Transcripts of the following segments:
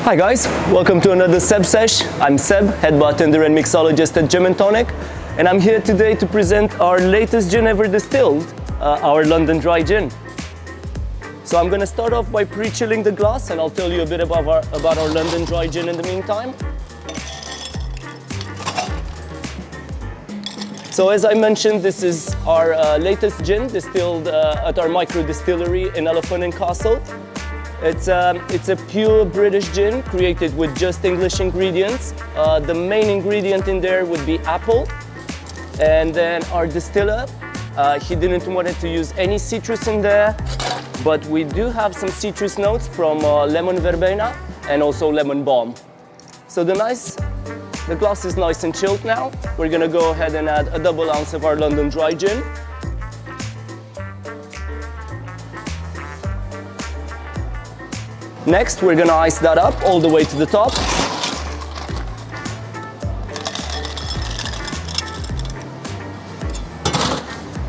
Hi guys, welcome to another Seb Sesh. I'm Seb, head bartender and mixologist at Gin Tonic, and I'm here today to present our latest gin ever distilled, our London Dry Gin. So I'm going to start off by pre-chilling the glass, and I'll tell you a bit about our London Dry Gin in the meantime. So as I mentioned, this is our latest gin distilled at our micro distillery in Elephant and Castle. It's a pure British gin created with just English ingredients. The main ingredient in there would be apple. And then our distiller, he didn't want to use any citrus in there, but we do have some citrus notes from lemon verbena and also lemon balm. So the glass is nice and chilled now. We're gonna go ahead and add a double ounce of our London Dry Gin. Next, we're gonna ice that up all the way to the top.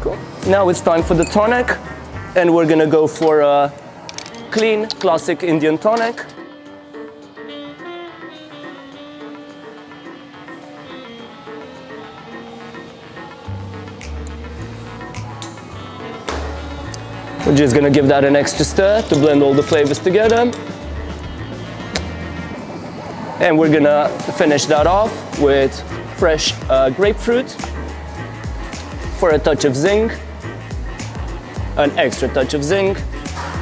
Cool. Now it's time for the tonic, and we're gonna go for a clean, classic Indian tonic. We're just gonna give that an extra stir to blend all the flavors together. And we're gonna finish that off with fresh grapefruit for a touch of zing, an extra touch of zing.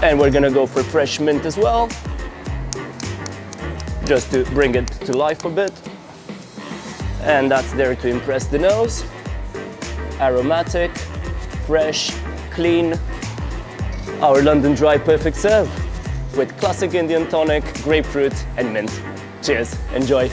And we're gonna go for fresh mint as well, just to bring it to life a bit. And that's there to impress the nose. Aromatic, fresh, clean. Our London Dry Perfect Serve with classic Indian tonic, grapefruit and mint. Cheers, enjoy.